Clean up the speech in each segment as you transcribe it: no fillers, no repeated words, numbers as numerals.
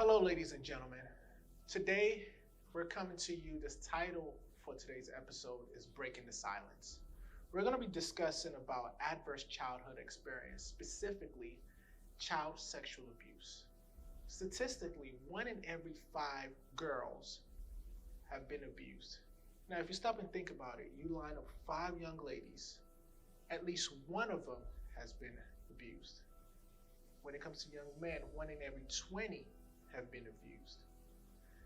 Hello, ladies and gentlemen. Today, we're coming to you. This title for today's episode is Breaking the Silence. We're going to be discussing about adverse childhood experience, specifically child sexual abuse. Statistically, 1 in every 5 girls have been abused. Now, if you stop and think about it, you line up 5 young ladies, at least one of them has been abused. When it comes to young men, 1 in every 20 have been abused.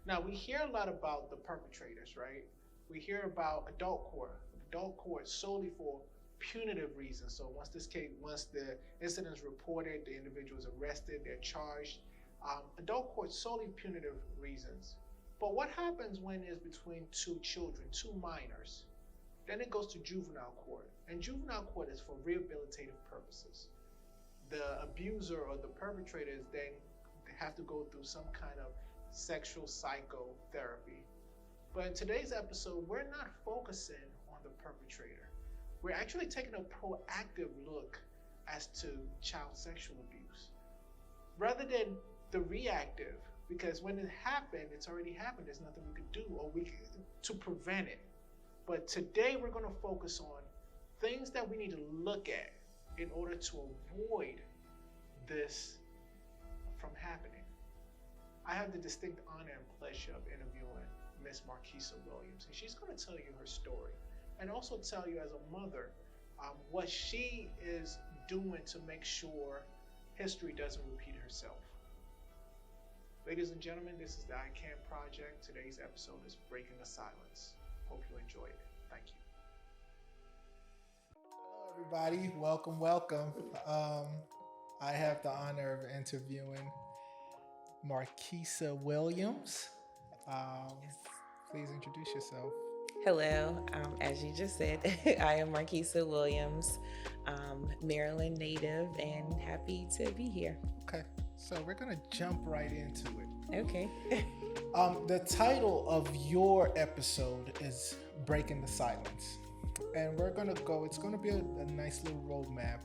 Now, we hear a lot about the perpetrators, right? We hear about adult court solely for punitive reasons. So once the incident is reported, the individual is arrested, they're charged. Adult court solely punitive reasons. But what happens when it's between two children, two minors? Then it goes to juvenile court, and juvenile court is for rehabilitative purposes. The abuser or the perpetrators then have to go through some kind of sexual psychotherapy. But in today's episode, we're not focusing on the perpetrator. We're actually taking a proactive look as to child sexual abuse rather than the reactive, because when it happened, it's already happened. There's nothing we could do to prevent it. But today we're going to focus on things that we need to look at in order to avoid this from happening. I have the distinct honor and pleasure of interviewing Miss Marquisa Williams, and she's going to tell you her story and also tell you as a mother what she is doing to make sure history doesn't repeat herself. Ladies and gentlemen, this is the I Can Project. Today's episode is Breaking the Silence. Hope you enjoy it. Thank you. Hello, everybody. Welcome. I have the honor of interviewing Marquisa Williams. Please introduce yourself. Hello, as you just said, I am Marquisa Williams, Maryland native, and happy to be here. Okay, so we're gonna jump right into it. Okay. The title of your episode is Breaking the Silence. And it's gonna be a nice little roadmap,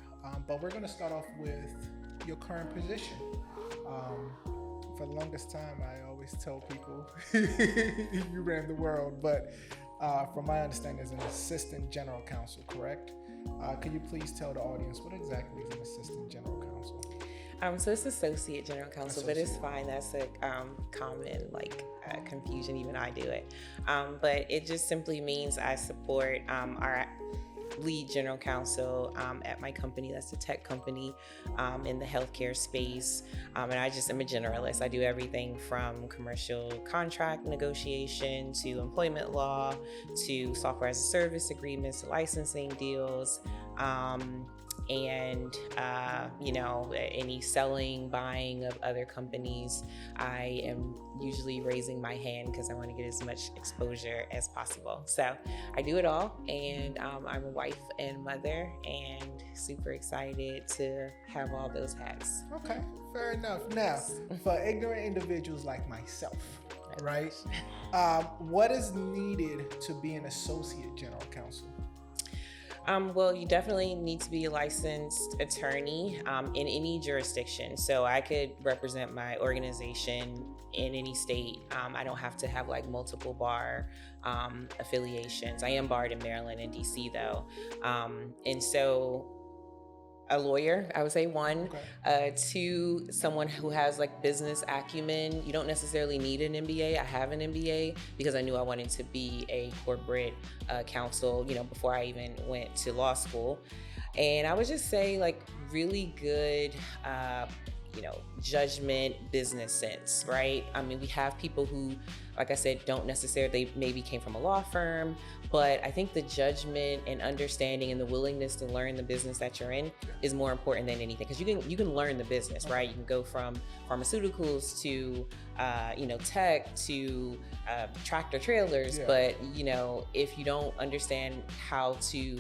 but we're gonna start off with your current position. For the longest time, I always tell people you ran the world, but from my understanding, as an assistant general counsel, correct? Could you please tell the audience what exactly is an assistant general counsel? So it's associate general counsel, but it's fine. That's a common confusion. Even I do it. But it just simply means I support our lead general counsel at my company. That's a tech company in the healthcare space. And I just am a generalist. I do everything from commercial contract negotiation to employment law to software as a service agreements to licensing deals. And any selling, buying of other companies. I am usually raising my hand because I want to get as much exposure as possible. So I do it all, and I'm a wife and mother, and super excited to have all those hats. Okay, fair enough. Now, for ignorant individuals like myself, right? What is needed to be an associate general counsel? Well, you definitely need to be a licensed attorney in any jurisdiction. So I could represent my organization in any state. I don't have to have multiple bar affiliations. I am barred in Maryland and DC though. And so a lawyer, I would say one. Okay. Two, someone who has business acumen. You don't necessarily need an MBA. I have an MBA because I knew I wanted to be a corporate counsel, before I even went to law school. And I would just say really good, judgment, business sense, right? I mean, we have people who, like I said, don't necessarily, they maybe came from a law firm, but I think the judgment and understanding and the willingness to learn the business that you're in is more important than anything, because you can learn the business, right? You can go from pharmaceuticals to tech to tractor trailers, but if you don't understand how to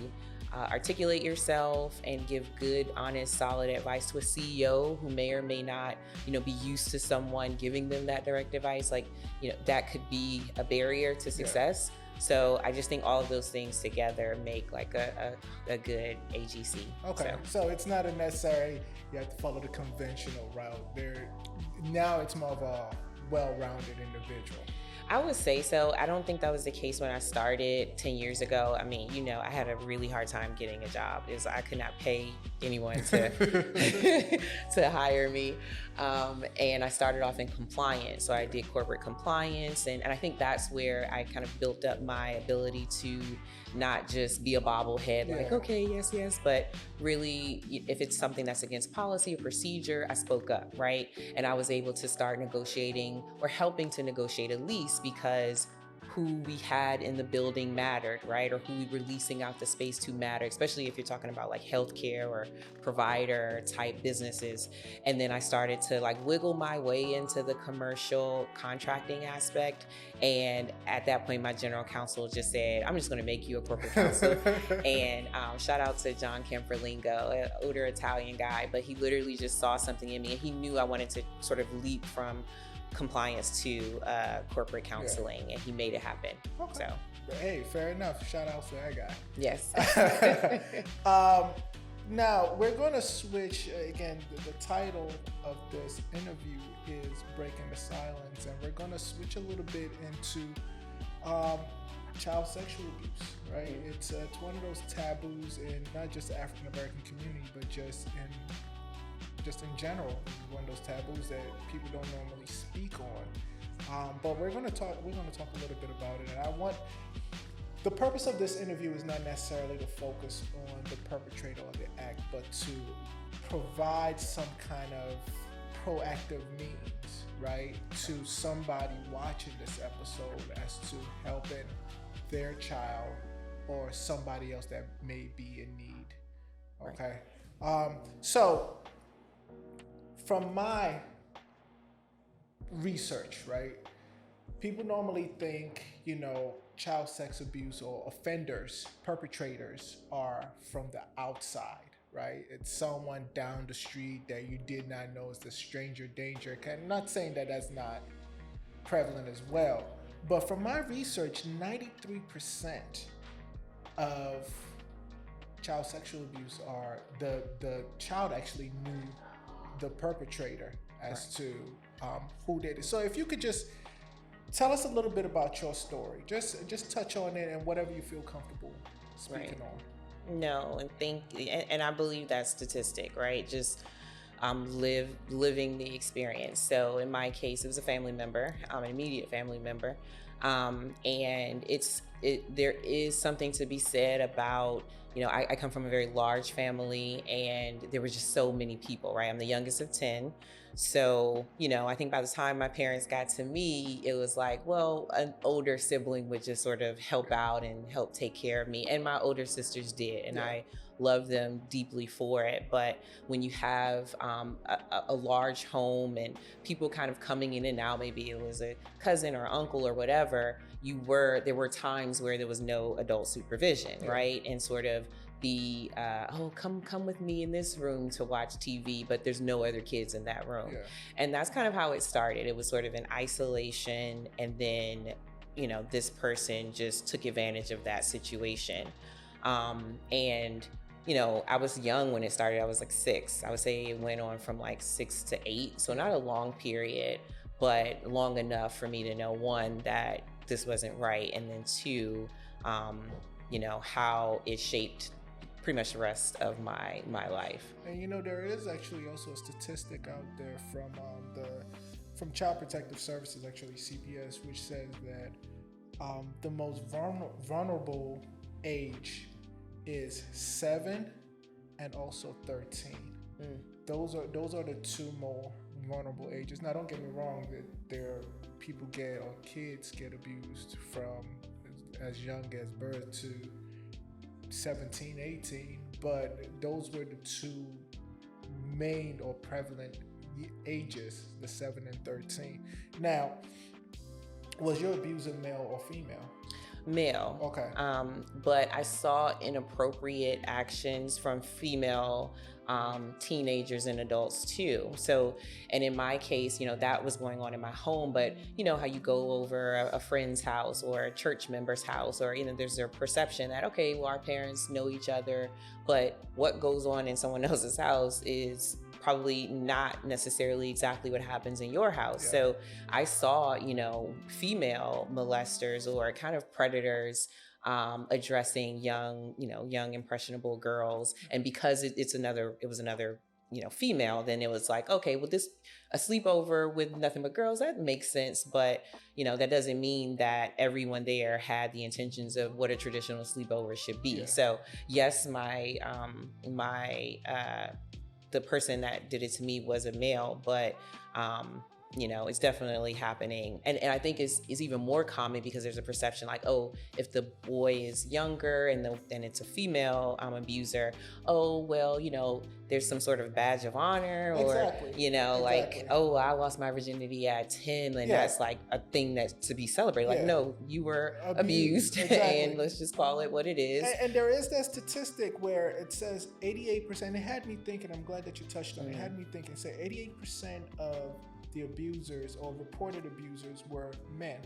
articulate yourself and give good, honest, solid advice to a CEO who may or may not, be used to someone giving them that direct advice, that could be a barrier to success. So I just think all of those things together make like a good AGC. Okay, so it's not a necessary you have to follow the conventional route. Now it's more of a well-rounded individual. I would say so. I don't think that was the case when I started 10 years ago. I mean, I had a really hard time getting a job because I could not pay anyone to to hire me. And I started off in compliance. So I did corporate compliance. And I think that's where I kind of built up my ability to not just be a bobblehead, like, okay, yes, but really, if it's something that's against policy or procedure, I spoke up, right? And I was able to start negotiating or helping to negotiate a lease because who we had in the building mattered, right? Or who we were leasing out the space to mattered, especially if you're talking about like healthcare or provider type businesses. And then I started to like wiggle my way into the commercial contracting aspect. And at that point, my general counsel just said, I'm just going to make you a corporate counsel. And shout out to John Camperlingo, an older Italian guy, but he literally just saw something in me and he knew I wanted to sort of leap from compliance to corporate counseling, and he made it happen. Okay. So, hey, fair enough. Shout out to that guy. Yes. Now we're going to switch again. The title of this interview is "Breaking the Silence," and we're going to switch a little bit into child sexual abuse. Right? It's one of those taboos in not just the African American community, but just in general, one of those taboos that people don't normally speak on. But we're going to talk a little bit about it. And the purpose of this interview is not necessarily to focus on the perpetrator of the act, but to provide some kind of proactive means, right, to somebody watching this episode as to helping their child or somebody else that may be in need. Okay. So from my research, right, people normally think, child sex abuse or offenders, perpetrators are from the outside, right? It's someone down the street that you did not know is the stranger danger. I'm not saying that that's not prevalent as well, but from my research, 93% of child sexual abuse are the child actually knew the perpetrator as to who did it. So if you could just tell us a little bit about your story, just touch on it and whatever you feel comfortable speaking on. No, and I believe that statistic, right? Just living the experience. So in my case, it was a family member, an immediate family member, and there is something to be said about. I come from a very large family and there were just so many people, right? I'm the youngest of 10. So, I think by the time my parents got to me, it was like, well, an older sibling would just sort of help out and help take care of me. And my older sisters did. And I love them deeply for it. But when you have a large home and people kind of coming in and out, maybe it was a cousin or uncle or whatever, there were times where there was no adult supervision, right? And sort of the come with me in this room to watch TV, but there's no other kids in that room. And that's kind of how it started. It was sort of an isolation, and then this person just took advantage of that situation. And I was young when it started. I was like 6. I would say it went on from like 6 to 8, so not a long period, but long enough for me to know, one, that this wasn't right, and then two, how it shaped pretty much the rest of my life. And there is actually also a statistic out there from Child Protective Services, actually CPS, which says that the most vulnerable age is 7 and also 13. Those are the two more vulnerable ages. Now, don't get me wrong, that kids get abused from as young as birth to 17, 18, but those were the two main or prevalent ages, the 7 and 13. Now, was your abuser male or female? Male. Okay. But I saw inappropriate actions from female teenagers and adults too. So, and in my case, that was going on in my home, but you know how you go over a friend's house or a church member's house, or, there's a perception that, okay, well, our parents know each other, but what goes on in someone else's house is probably not necessarily exactly what happens in your house. Yeah. So I saw, female molesters or kind of predators addressing young impressionable girls. And because it was another female, then it was like, okay, well, a sleepover with nothing but girls, that makes sense. But that doesn't mean that everyone there had the intentions of what a traditional sleepover should be. Yeah. So yes, the person that did it to me was a male, but it's definitely happening. And I think it's even more common because there's a perception like, oh, if the boy is younger and then it's a female abuser, oh, well, there's some sort of badge of honor, or, Exactly. like, oh, I lost my virginity at 10, and that's like a thing that's to be celebrated. Like, no, you were abused. Exactly. And let's just call it what it is. And there is that statistic where it says 88%, it had me thinking, I'm glad that you touched on it, had me thinking, say 88% of the abusers or reported abusers were men.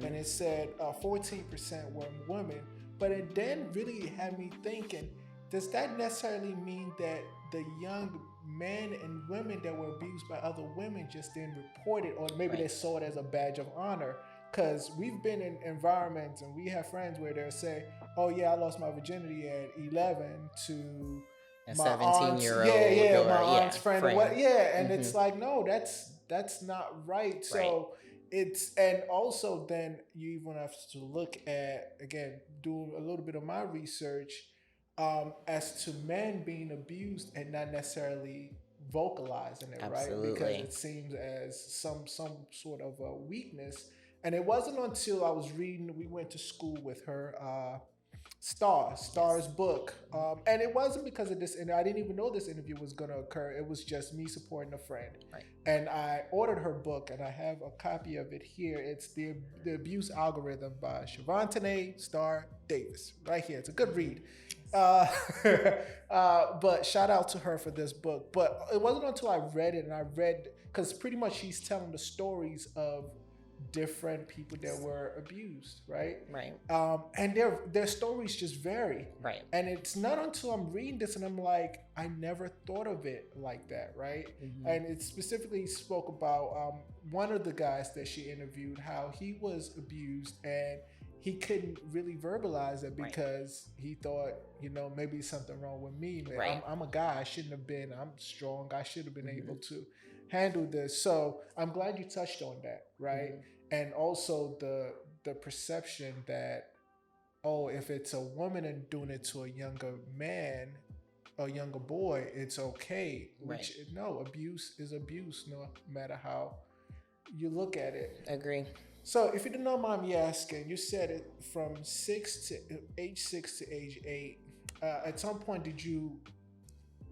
And it said 14% were women. But it then really had me thinking, does that necessarily mean that the young men and women that were abused by other women just didn't report it, or maybe they saw it as a badge of honor? Because we've been in environments and we have friends where they'll say, oh yeah, I lost my virginity at 11 to a my 17-year-old. my aunt's friend. Or what, and it's like, no, that's not right. So it's, and also then you even have to look at, again, doing a little bit of my research as to men being abused and not necessarily vocalizing it, Absolutely. right? Because it seems as some sort of a weakness. And it wasn't until I was reading, we went to school with her, Star's book. And it wasn't because of this, and I didn't even know this interview was going to occur. It was just me supporting a friend. Right. And I ordered her book, and I have a copy of it here. It's The Abuse Algorithm by Shavantene Star Davis. Right here. It's a good read. But shout out to her for this book. But it wasn't until I read it, and because pretty much she's telling the stories of different people that were abused, right? And their stories just vary, and it's not until I'm reading this and I'm like, I never thought of it like that, right? And it specifically spoke about one of the guys that she interviewed, how he was abused and he couldn't really verbalize it because he thought, maybe something wrong with me, man. I'm a guy, I shouldn't have been, I'm strong, I should have been able to handle this. So I'm glad you touched on that, right? And also the perception that, oh, if it's a woman and doing it to a younger man or younger boy, it's okay. Which, no, abuse is abuse, no matter how you look at it. Agree. So if you don't mind me asking, you said it from age 6 to age 8. At some point, did you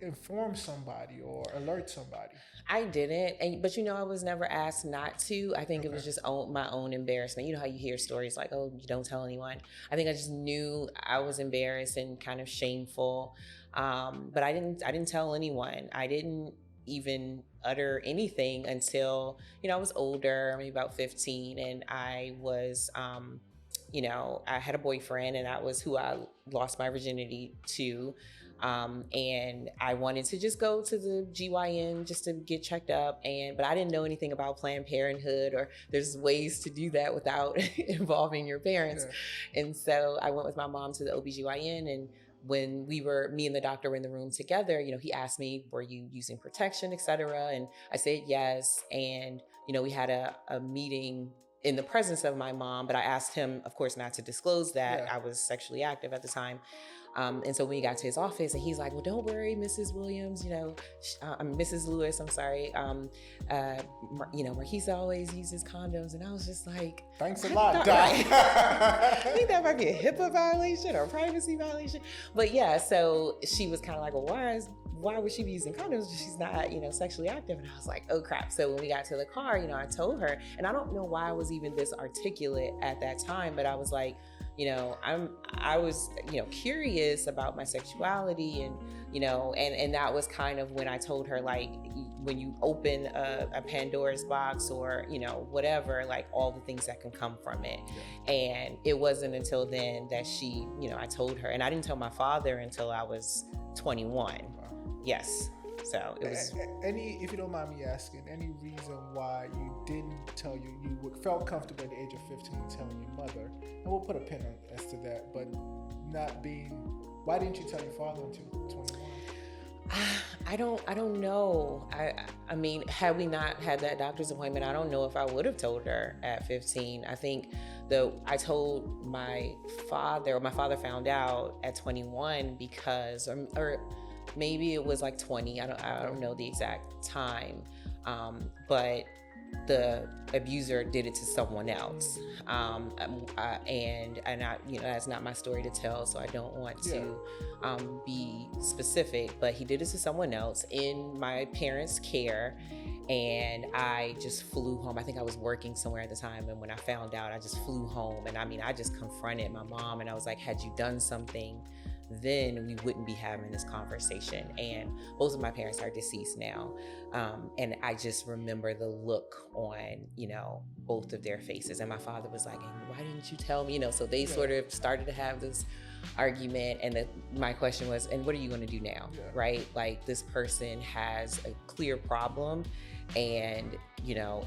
inform somebody or alert somebody? I didn't, but I was never asked not to. I think it was just my own embarrassment. You know how you hear stories like, oh, you don't tell anyone. I think I just knew I was embarrassed and kind of shameful, but I didn't tell anyone. I didn't even utter anything until I was older, maybe about 15, and I was I had a boyfriend, and that was who I lost my virginity to. And I wanted to just go to the GYN just to get checked up, but I didn't know anything about Planned Parenthood, or there's ways to do that without involving your parents. And so I went with my mom to the OBGYN, and when me and the doctor were in the room together, he asked me, were you using protection, et cetera? And I said yes. And, we had a meeting in the presence of my mom, but I asked him, of course, not to disclose that I was sexually active at the time. And so when we got to his office, and he's like, well, don't worry, Mrs. Williams, Mrs. Lewis, I'm sorry. Marquisa always uses condoms. And I was just like, thanks a lot, Doc. I think that might be a HIPAA violation or a privacy violation. But yeah, so she was kind of like, well, why would she be using condoms if she's not, sexually active? And I was like, oh crap. So when we got to the car, I told her, and I don't know why I was even this articulate at that time, but I was like, I was, curious about my sexuality, and, and that was kind of when I told her, like, when you open a Pandora's box, or, whatever, like, all the things that can come from it. Yeah. And it wasn't until then that I told her, and I didn't tell my father until I was 21. Wow. Yes. So it was. If you don't mind me asking, any reason why you didn't tell you felt comfortable at the age of 15 telling your mother, and we'll put a pin on as to that, but why didn't you tell your father until 21? I don't know. I mean, had we not had that doctor's appointment, I don't know if I would have told her at 15. I think I told my father found out at 21 because, or maybe it was like 20. I don't know the exact time. But the abuser did it to someone else. And I, that's not my story to tell, so I don't want to be specific, but he did it to someone else in my parents' care. And I just flew home. I think I was working somewhere at the time. And when I found out, I just flew home. And I just confronted my mom, and I was like, had you done something, then we wouldn't be having this conversation. And both of my parents are deceased now. And I just remember the look on, both of their faces. And my father was like, why didn't you tell me? So they sort of started to have this argument. And my question was, and what are you going to do now? Yeah. Right? Like, this person has a clear problem, and,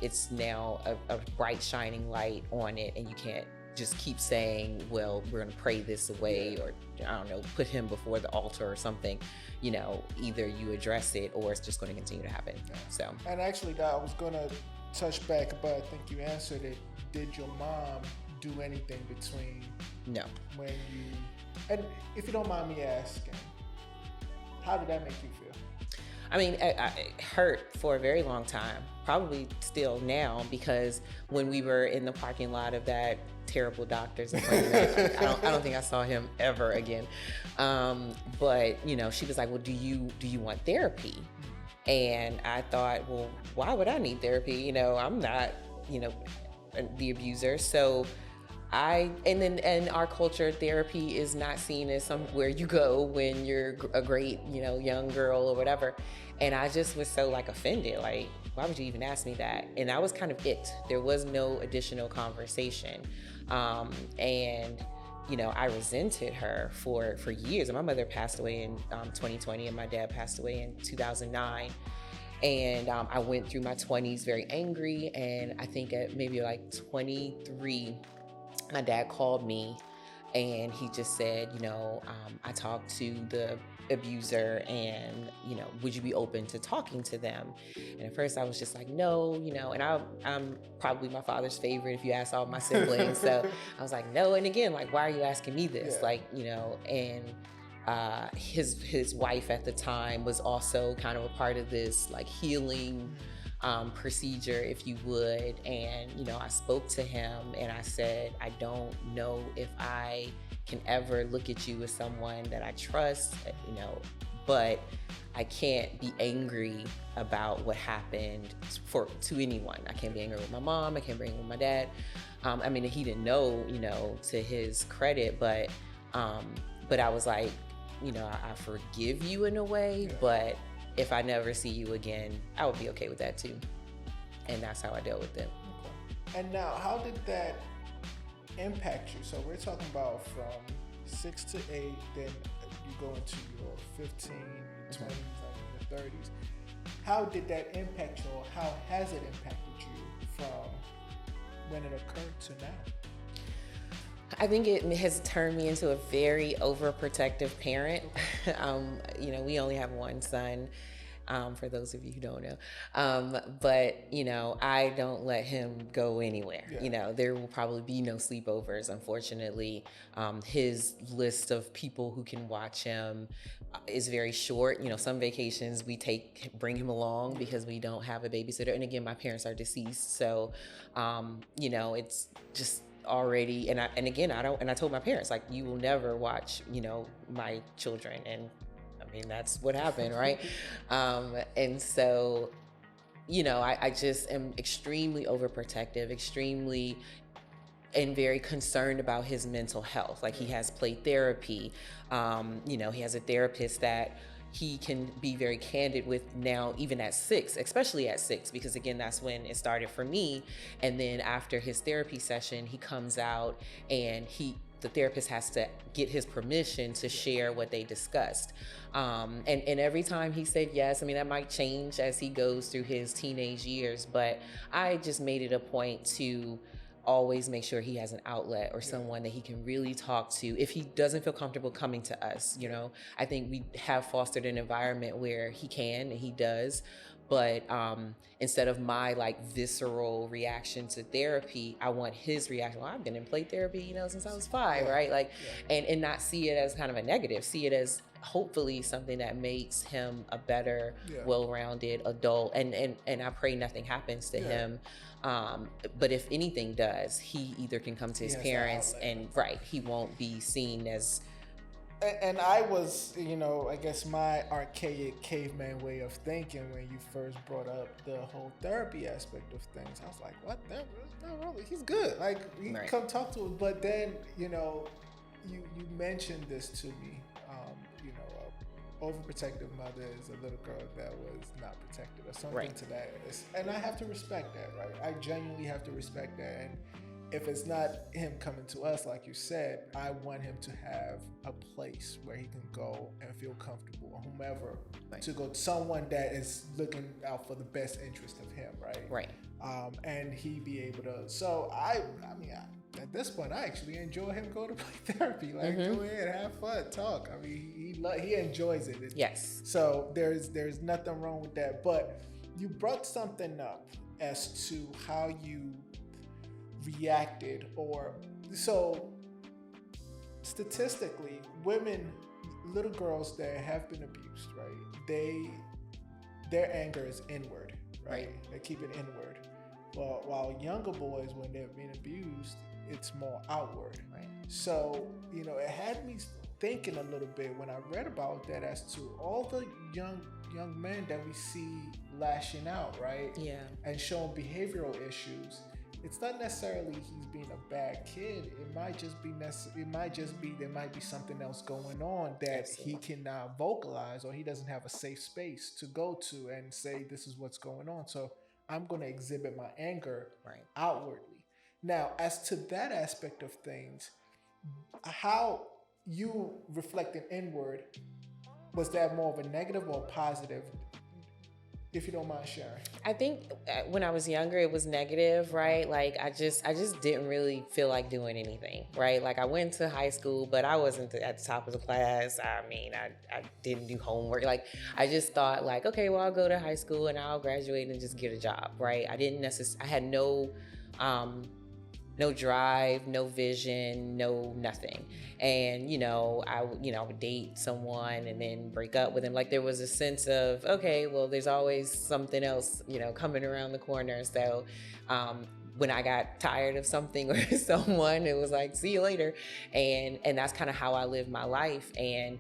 it's now a bright shining light on it. And you can't just keep saying, well, we're going to pray this away, or I don't know, put him before the altar or something. Either you address it, or it's just going to continue to happen. Yeah. So. And actually, I was going to touch back, but I think you answered it. Did your mom do anything between? No. And if you don't mind me asking, how did that make you feel? I mean, it hurt for a very long time, probably still now, because when we were in the parking lot of that terrible doctor's appointment, I don't think I saw him ever again. But she was like, well, do you want therapy? And I thought, well, why would I need therapy? I'm not, the abuser. So in our culture, therapy is not seen as somewhere you go when you're a great, young girl or whatever. And I just was so offended, like, why would you even ask me that? And that was kind of it. There was no additional conversation. And I resented her for years. And my mother passed away in 2020, and my dad passed away in 2009. And I went through my 20s very angry. And I think at maybe 23, my dad called me, and he just said, I talked to the abuser, and, would you be open to talking to them? And at first I was just like, no, and I'm probably my father's favorite if you ask all my siblings. So I was like, no. And again, why are you asking me this? Yeah. And his wife at the time was also kind of a part of this healing procedure, if you would. And, I spoke to him, and I said, I don't know if I can ever look at you as someone that I trust, but I can't be angry about what happened to anyone. I can't be angry with my mom. I can't be angry with my dad. He didn't know, to his credit, but I was like, I forgive you in a way, yeah. But if I never see you again, I would be okay with that too. And that's how I dealt with it. Okay. And now, how did that impact you? So we're talking about from 6 to 8, then you go into your 15, 20s, and your 30s. How did that impact you, or how has it impacted you from when it occurred to now? I think it has turned me into a very overprotective parent. We only have one son, for those of you who don't know. But I don't let him go anywhere. Yeah. There will probably be no sleepovers, unfortunately. His list of people who can watch him is very short. Some vacations we bring him along because we don't have a babysitter. And again, my parents are deceased. So, it's just already, and I told my parents, you will never watch, my children. And that's what happened, right? And so, I just am extremely overprotective, extremely and very concerned about his mental health. Like he has play therapy. He has a therapist that he can be very candid with now, even at 6, especially at 6, because again, that's when it started for me. And then after his therapy session, he comes out and the therapist has to get his permission to share what they discussed. And every time he said yes. I mean, that might change as he goes through his teenage years, but I just made it a point to always make sure he has an outlet or someone that he can really talk to if he doesn't feel comfortable coming to us. I think we have fostered an environment where he can and he does, but instead of my like visceral reaction to therapy, I want his reaction. Well, I've been in play therapy, since I was 5, right? Like, and not see it as kind of a negative, see it as hopefully something that makes him a better, well-rounded adult. And I pray nothing happens to him. But if anything does, he either can come to his parents and he won't be seen as. And I was, I guess my archaic caveman way of thinking when you first brought up the whole therapy aspect of things, I was like, what? No, really, he's good. Like, you come talk to him. But then, you mentioned this to me. Overprotective mother is a little girl that was not protected or something to that. And I have to respect that, right? I genuinely have to respect that. And if it's not him coming to us, like you said, I want him to have a place where he can go and feel comfortable, or whomever, to go to someone that is looking out for the best interest of him, right? Right. And he be able to. So I at this point, I actually enjoy him go to play therapy. Like, go ahead, have fun, talk. I mean, he enjoys it. Yes. So there's nothing wrong with that. But you brought something up as to how you reacted, so statistically, little girls that have been abused, right? Their anger is inward, right? They keep it inward. But while younger boys, when they're being abused, it's more outward. Right. So, it had me thinking a little bit when I read about that as to all the young men that we see lashing out, right? Yeah. And showing behavioral issues. It's not necessarily he's being a bad kid. It might just be there might be something else going on that he cannot vocalize, or he doesn't have a safe space to go to and say, this is what's going on. So I'm going to exhibit my anger outwardly. Now, as to that aspect of things, how you reflecting inward, was that more of a negative or a positive? If you don't mind sharing. I think when I was younger, it was negative, right? Like I just didn't really feel like doing anything, right? Like I went to high school, but I wasn't at the top of the class. I mean, I didn't do homework. Like I just thought like, okay, well, I'll go to high school and I'll graduate and just get a job, right? I had no drive, no vision, no nothing. And, I would date someone and then break up with him. Like there was a sense of, okay, well, there's always something else, coming around the corner. So when I got tired of something or someone, it was like, see you later. And that's kind of how I lived my life. And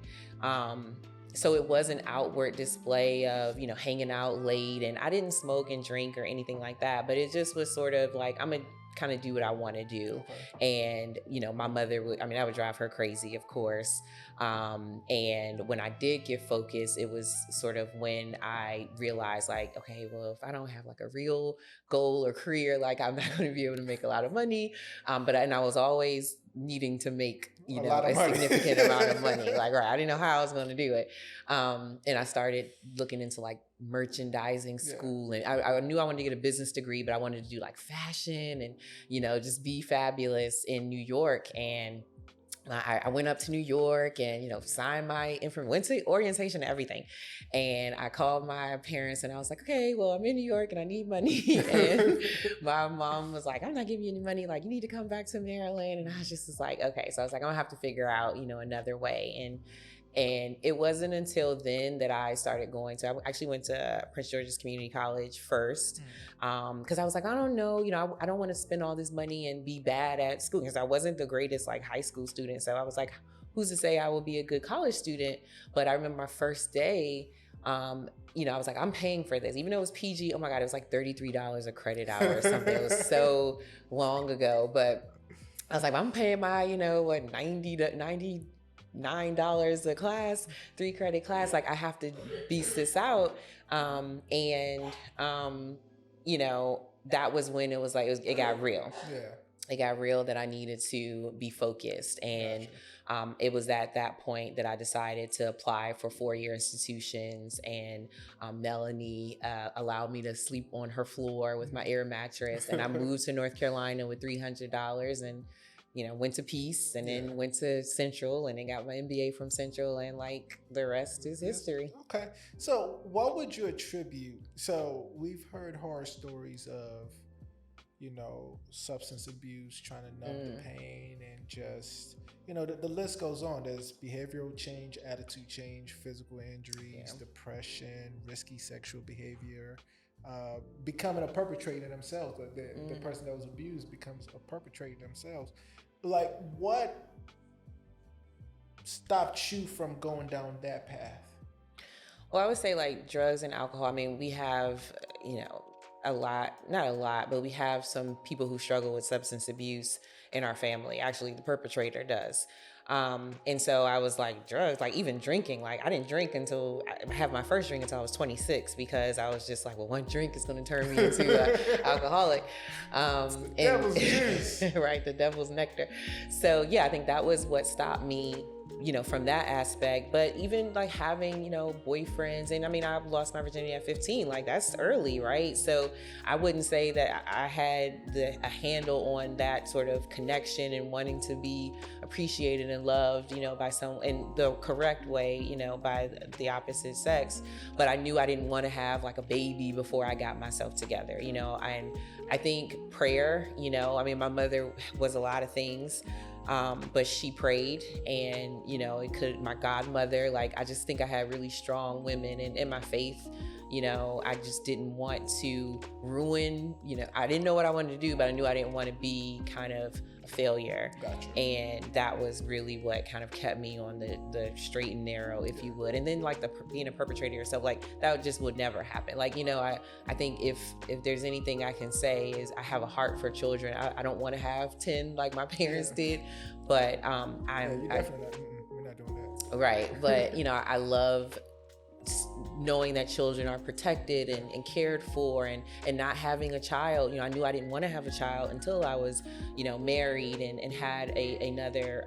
so it was an outward display of, hanging out late. And I didn't smoke and drink or anything like that. But it just was sort of like, I'm a kind of do what I want to do. Okay. And, my mother I would drive her crazy, of course. And when I did get focused, it was sort of when I realized like, okay, well, if I don't have like a real goal or career, like I'm not going to be able to make a lot of money. But I was always needing to make, a significant amount of money. Like, I didn't know how I was going to do it. And I started looking into like merchandising school. And I knew I wanted to get a business degree, but I wanted to do like fashion and, just be fabulous in New York. And I went up to New York and, signed my information, went to orientation and everything. And I called my parents and I was like, okay, well, I'm in New York and I need money. And my mom was like, I'm not giving you any money. Like, you need to come back to Maryland. And I was like, okay. So I was like, I'm gonna have to figure out, another way. And it wasn't until then that I started I actually went to Prince George's Community College first. Because I was like, I don't know, I don't want to spend all this money and be bad at school, because I wasn't the greatest like high school student. So I was like, who's to say I will be a good college student? But I remember my first day, I was like, I'm paying for this. Even though it was PG, oh my God, it was like $33 a credit hour or something. It was so long ago. But I was like, I'm paying my, what, $99 a class, 3 credit class. Like I have to beast this out. And that was when it was like, it got real. Yeah. It got real that I needed to be focused. And it was at that point that I decided to apply for 4-year institutions. And Melanie allowed me to sleep on her floor with my air mattress. And I moved to North Carolina with $300 and, went to Peace and then went to Central and then got my MBA from Central. And like the rest is history. Okay. So what would you attribute? So we've heard horror stories of, substance abuse, trying to numb the pain, and just, the list goes on. There's behavioral change, attitude change, physical injuries, depression, risky sexual behavior, becoming a perpetrator themselves. The person that was abused becomes a perpetrator themselves. Like, what stopped you from going down that path? Well, I would say like drugs and alcohol. I mean, we have, not a lot, but we have some people who struggle with substance abuse in our family. Actually, the perpetrator does. And so I was like, drugs, like even drinking, like I didn't drink until I had my first drink until I was 26, because I was just like, well, one drink is going to turn me into an alcoholic. Devil's juice. Right, the devil's nectar. So yeah, I think that was what stopped me, from that aspect. But even like having, boyfriends, and I mean, I lost my virginity at 15, like that's early, right? So I wouldn't say that I had a handle on that sort of connection and wanting to be appreciated and loved, by someone in the correct way, by the opposite sex. But I knew I didn't want to have like a baby before I got myself together, and I think prayer, I mean, my mother was a lot of things. But she prayed, and my godmother, like I just think I had really strong women in my faith. I just didn't want to ruin, I didn't know what I wanted to do, but I knew I didn't want to be kind of a failure. Gotcha. And that was really what kind of kept me on the straight and narrow, if you would. And then like being a perpetrator yourself, like that just would never happen. Like, I think if there's anything I can say is I have a heart for children. I don't want to have 10 like my parents did, but we're not doing that. Right. But, I love knowing that children are protected and cared for, and not having a child. I knew I didn't want to have a child until I was, married and had another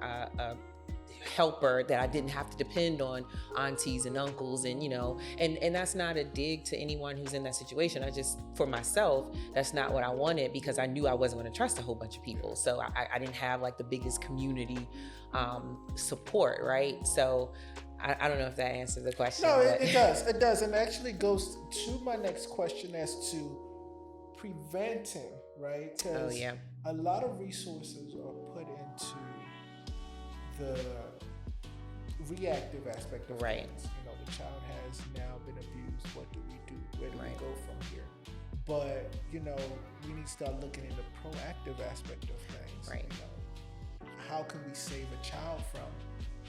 helper that I didn't have to depend on aunties and uncles, and that's not a dig to anyone who's in that situation. I just, for myself, that's not what I wanted, because I knew I wasn't going to trust a whole bunch of people. So I didn't have like the biggest community support, right? So I don't know if that answers the question. No, it does. It does. And it actually goes to my next question as to preventing, right? Because a lot of resources are put into the reactive aspect of things. The child has now been abused. What do we do? Where do we go from here? But, we need to start looking at the proactive aspect of things. Right. How can we save a child from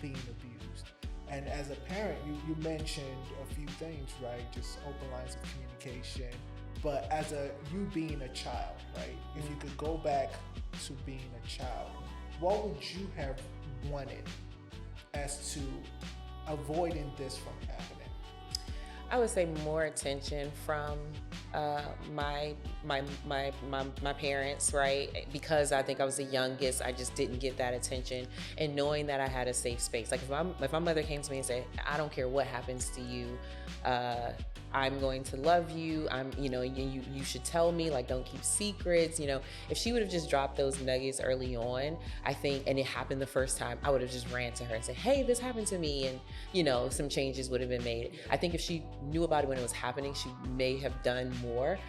being abused? And as a parent, you mentioned a few things, right? Just open lines of communication. But as you being a child, right? If you could go back to being a child, what would you have wanted as to avoiding this from happening? I would say more attention from my parents, right? Because I think I was the youngest, I just didn't get that attention. And knowing that I had a safe space, like if my mother came to me and said, "I don't care what happens to you, I'm going to love you. You should tell me, like, don't keep secrets." If she would have just dropped those nuggets early on, I think, and it happened the first time, I would have just ran to her and said, "Hey, this happened to me," and some changes would have been made. I think if she knew about it when it was happening, she may have done more.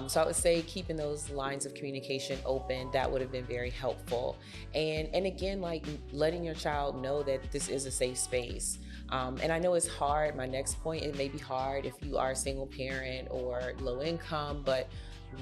So I would say keeping those lines of communication open, that would have been very helpful. And again, like letting your child know that this is a safe space. And I know it's hard. My next point, it may be hard if you are a single parent or low income, but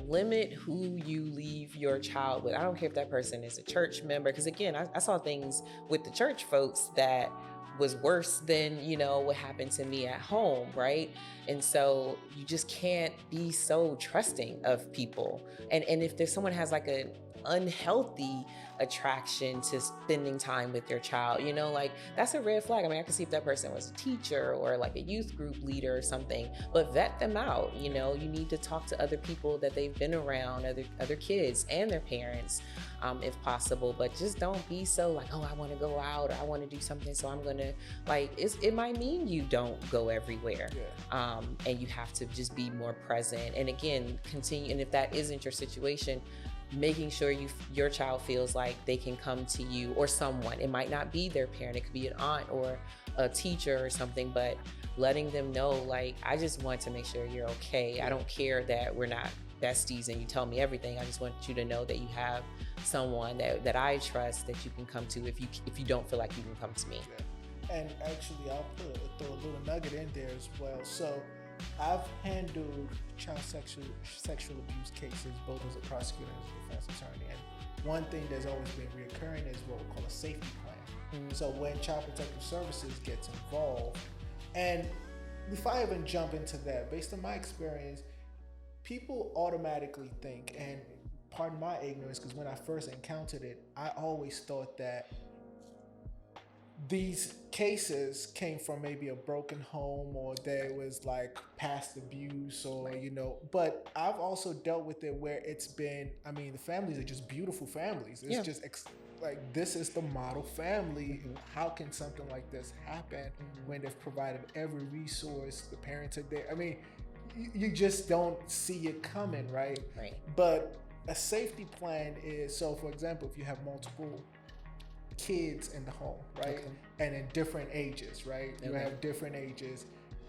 limit who you leave your child with. I don't care if that person is a church member, because again, I saw things with the church folks that was worse than, what happened to me at home, right? And so you just can't be so trusting of people. And if there's someone has like unhealthy attraction to spending time with your child, like that's a red flag. I mean, I could see if that person was a teacher or like a youth group leader or something, but vet them out. You need to talk to other people that they've been around, other kids and their parents, if possible. But just don't be so like, oh, I want to go out or I want to do something, so I'm gonna like. It might mean you don't go everywhere, and you have to just be more present. And again, continue. And if that isn't your situation, making sure your child feels like they can come to you or someone. It might not be their parent, it could be an aunt or a teacher or something, but letting them know, like, I just want to make sure you're okay. I don't care that we're not besties and you tell me everything. I just want you to know that you have someone that I trust that you can come to if you don't feel like you can come to me. And actually, I'll throw a little nugget in there as well. So I've handled child sexual abuse cases both as a prosecutor and as a defense attorney, and one thing that's always been reoccurring is what we call a safety plan. So when Child Protective Services gets involved, and before I even jump into that, based on my experience, people automatically think, and pardon my ignorance, because when I first encountered it, I always thought that these cases came from maybe a broken home or there was like past abuse or, but I've also dealt with it where it's been, I mean, the families are just beautiful families. It's just like, this is the model family. How can something like this happen when they've provided every resource, the parents are there? I mean, you just don't see it coming, right? Right. But a safety plan is, so for example, if you have multiple kids in the home, right? And in different ages, right? You have different ages.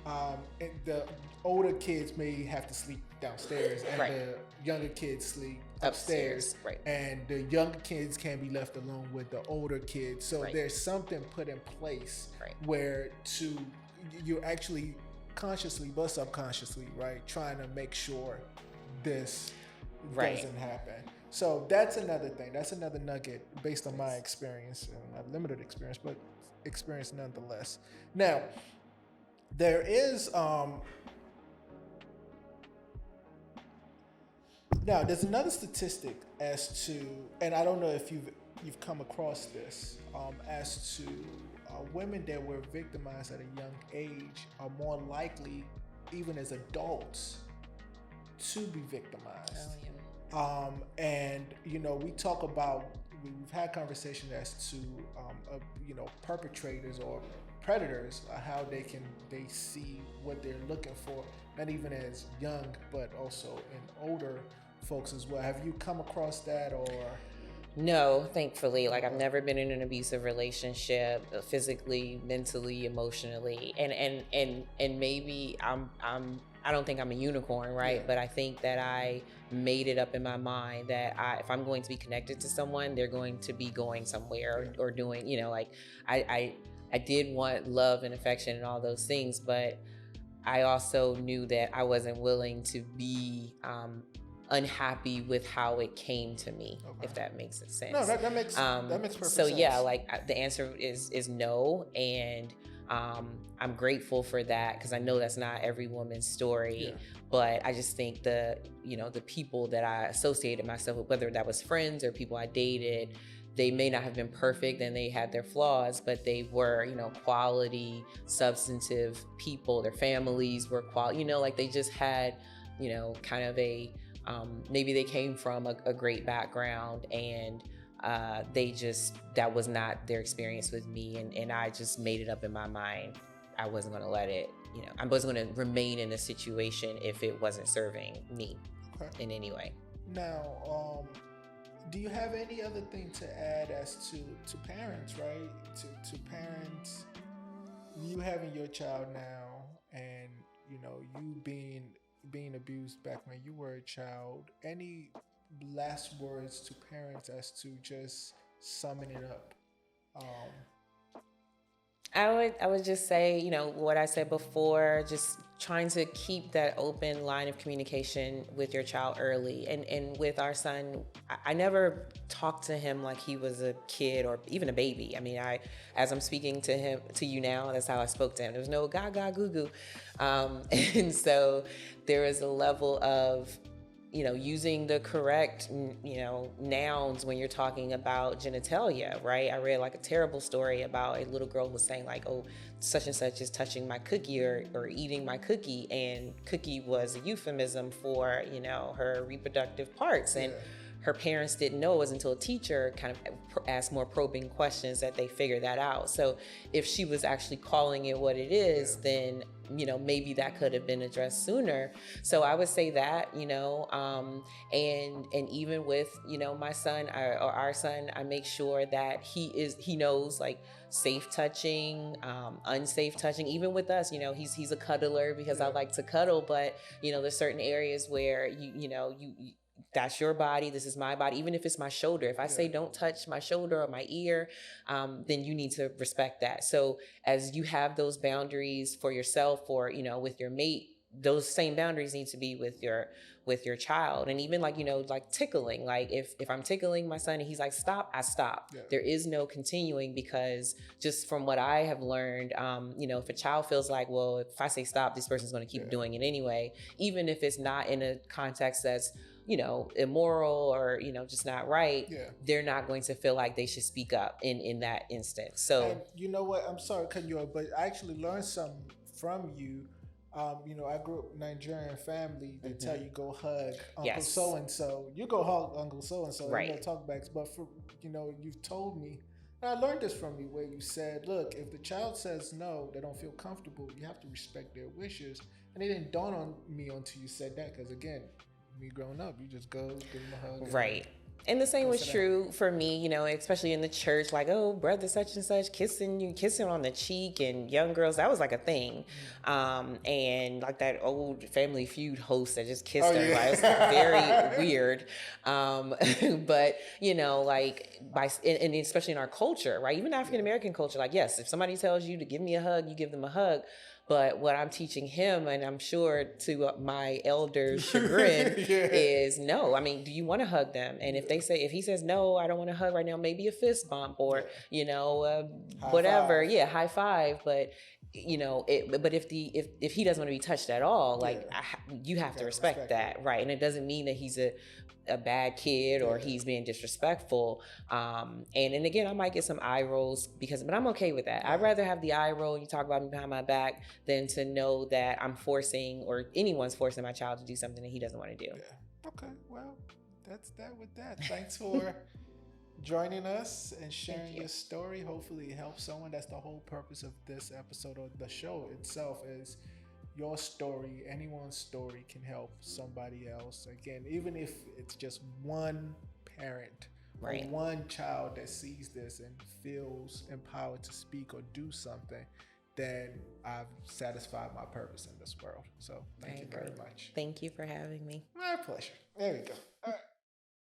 And the older kids may have to sleep downstairs, and the younger kids sleep upstairs. Right. And the younger kids can be left alone with the older kids. So there's something put in place where you're actually consciously but subconsciously, right, trying to make sure this doesn't happen. So that's another thing. That's another nugget based on my experience, and not limited experience, but experience nonetheless. Now, there is there's another statistic as to, and I don't know if you've come across this, as to women that were victimized at a young age are more likely, even as adults, to be victimized. And we talk about, we've had conversations as to perpetrators or predators, how they see what they're looking for, not even as young but also in older folks as well. Have you come across that? Or no, thankfully. Like, I've never been in an abusive relationship, physically, mentally, emotionally, and maybe I don't think I'm a unicorn, right? But I think that I made it up in my mind that if I'm going to be connected to someone, they're going to be going somewhere or doing, I did want love and affection and all those things, but I also knew that I wasn't willing to be unhappy with how it came to me, if that makes sense. No, that makes perfect sense. So yeah, like the answer is no, and I'm grateful for that, because I know that's not every woman's story. But I just think the people that I associated myself with, whether that was friends or people I dated, they may not have been perfect and they had their flaws, but they were, quality, substantive people. Their families were quality, like they just had, kind of a, maybe they came from a great background, and that was not their experience with me. And I just made it up in my mind. I wasn't going to let it, I wasn't going to remain in a situation if it wasn't serving me in any way. Now, do you have any other thing to add as to parents, right? To parents, you having your child now, and, you being abused back when you were a child. Any last words to parents as to just summing it up? I would just say, what I said before, just trying to keep that open line of communication with your child early. And with our son, I never talked to him like he was a kid or even a baby. I mean, as I'm speaking to you now, that's how I spoke to him. There was no gaga goo goo. And so there was a level of using the correct, nouns when you're talking about genitalia, right? I read like a terrible story about a little girl who was saying like, oh, such and such is touching my cookie or eating my cookie. And cookie was a euphemism for, her reproductive parts. And her parents didn't know. It was until a teacher kind of asked more probing questions that they figured that out. So if she was actually calling it what it is, then maybe that could have been addressed sooner. So I would say that, and even with my son or our son, I make sure that he knows like safe touching, unsafe touching. Even with us, he's a cuddler because I like to cuddle, but there's certain areas where you that's your body, this is my body. Even if it's my shoulder, if I say don't touch my shoulder or my ear, then you need to respect that. So as you have those boundaries for yourself or with your mate, those same boundaries need to be with your child. And even like like tickling, like if I'm tickling my son and he's like stop, I stop. There is no continuing, because just from what I have learned, if a child feels like, well, if I say stop, this person's going to keep doing it anyway, even if it's not in a context that's immoral or just not right, they're not going to feel like they should speak up in that instance. So, and you know what, I'm sorry to cut you off, but I actually learned something from you. I grew up in a Nigerian family. They tell you go hug Uncle so and so. You go hug Uncle so and so. Right. No talkbacks. But for you've told me, and I learned this from you, where you said, look, if the child says no, they don't feel comfortable, you have to respect their wishes. And it didn't dawn on me until you said that, because again, me growing up, you just go give them a hug. Right. And the same was true for me, especially in the church, like, oh, brother such and such kissing on the cheek, and young girls, that was like a thing. And like that old Family Feud host that just kissed everybody. It was very weird. But, like, and especially in our culture, right? Even African American culture, like, yes, if somebody tells you to give me a hug, you give them a hug. But what I'm teaching him, and I'm sure to my elder's chagrin, is no. I mean, do you want to hug them? And if he says no, I don't want to hug right now, maybe a fist bump or whatever. Five. Yeah, high five. But but if he doesn't want to be touched at all, like you have to respect that, right? And it doesn't mean that he's a bad kid or he's being disrespectful. And again, I might get some eye rolls but I'm okay with that. I'd rather have the eye roll, you talk about me behind my back, than to know that I'm forcing or anyone's forcing my child to do something that he doesn't want to do. Okay, well, that's that with that. Thanks for joining us and sharing your story. Hopefully it helps someone. That's the whole purpose of this episode, or the show itself, is your story. Anyone's story can help somebody else. Again, even if it's just one parent or one child that sees this and feels empowered to speak or do something, then I've satisfied my purpose in this world. So thank you very much. Thank you for having me. My pleasure. There we go. All right.